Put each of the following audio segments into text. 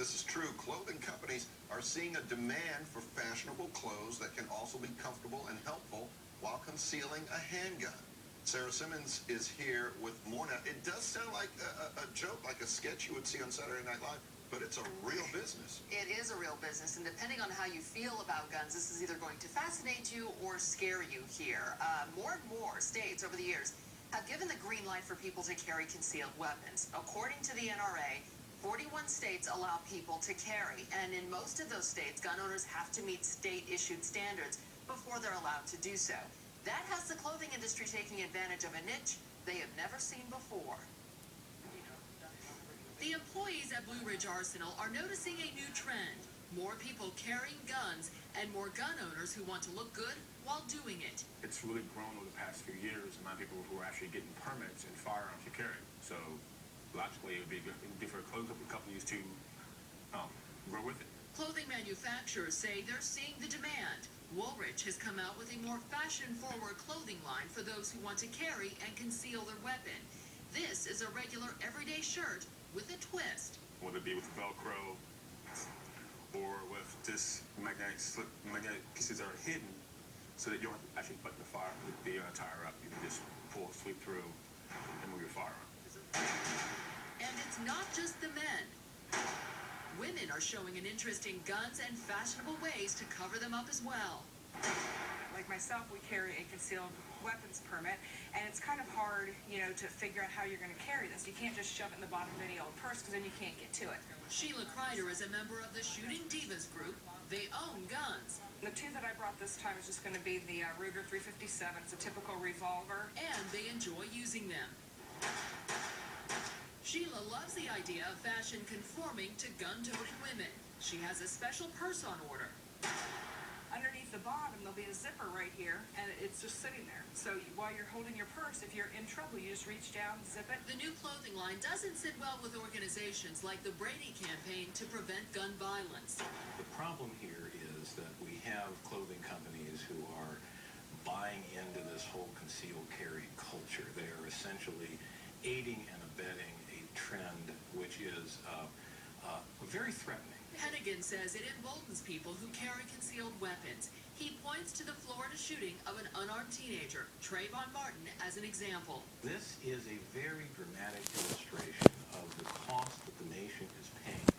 this is true. Clothing companies are seeing a demand for fashionable clothes that can also be comfortable and helpful while concealing a handgun. Sarah Simmons is here with more. Now, it does sound like a joke, like a sketch you would see on Saturday Night Live, but it's a real business. It is a real business, and depending on how you feel about guns, this is either going to fascinate you or scare you here. More and more states over the years have given the green light for people to carry concealed weapons. According to the NRA, 41 states allow people to carry, and in most of those states, gun owners have to meet state-issued standards before they're allowed to do so. That has the clothing industry taking advantage of a niche they have never seen before. The employees at Blue Ridge Arsenal are noticing a new trend. More people carrying guns and more gun owners who want to look good while doing it. It's really grown over the past few years, the amount of people who are actually getting permits and firearms to carry. So logically, it would be good for a clothing companies to grow with it. Clothing manufacturers say they're seeing the demand. Woolrich has come out with a more fashion-forward clothing line for those who want to carry and conceal their weapon. This is a regular everyday shirt with a twist. Whether it be with Velcro or with just magnetic pieces that are hidden so that you don't have to actually button the tire up. You can just sweep through and move your firearm. And it's not just the men. Women are showing an interest in guns and fashionable ways to cover them up as well. Like myself, we carry a concealed weapons permit, and it's kind of hard, to figure out how you're going to carry this. You can't just shove it in the bottom of any old purse because then you can't get to it. Sheila Kreider is a member of the Shooting Divas group. They own guns. The two that I brought this time is just going to be the Ruger 357. It's a typical revolver. And they enjoy using them. Sheila loves the idea of fashion conforming to gun-toting women. She has a special purse on order. Underneath the bottom, there'll be a zipper right here, and it's just sitting there. So while you're holding your purse, if you're in trouble, you just reach down, zip it. The new clothing line doesn't sit well with organizations like the Brady Campaign to prevent gun violence. The problem here is that we have clothing companies who are buying into this whole concealed carry culture. They are essentially aiding and abetting a trend which is very threatening. Hennigan says it emboldens people who carry concealed weapons. He points to the Florida shooting of an unarmed teenager, Trayvon Martin, as an example. This is a very dramatic illustration of the cost that the nation is paying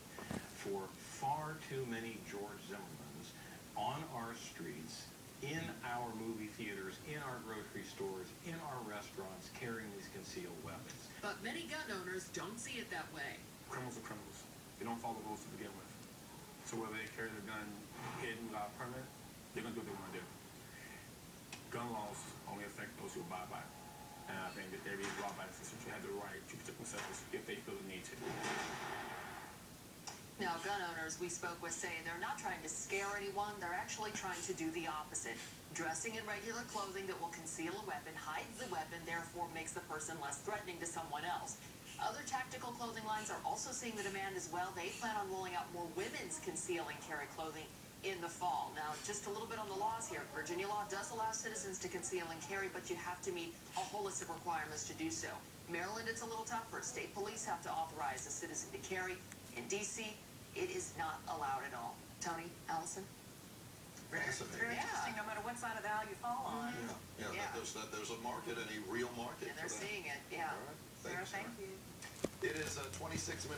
for far too many George Zimmermans on our streets, in our movie theaters, in our grocery stores, in our restaurants, carrying these concealed weapons. But many gun owners don't see it that way. Criminals are criminals. They don't follow the rules to begin with. So whether they carry their gun hidden without a permit, they're going to do what they want to do. Gun laws only affect those who abide by it. And I think that every law-abiding citizen should have the right to protect themselves if they feel the need to. Now, gun owners we spoke with say they're not trying to scare anyone. They're actually trying to do the opposite. Dressing in regular clothing that will conceal a weapon hides the weapon, therefore makes the person less threatening to someone else. Other tactical clothing lines are also seeing the demand as well. They plan on rolling out more women's conceal and carry clothing in the fall. Now, just a little bit on the laws here. Virginia law does allow citizens to conceal and carry, but you have to meet a whole list of requirements to do so. Maryland, it's a little tougher. State police have to authorize a citizen to carry. In D.C., it is not allowed at all. Tony, Allison? It's very interesting, no matter what side of the aisle you fall on. Yeah. There's a market, and a real market. And they're seeing it, yeah. All right. Sarah, thank you. It is 26 minutes.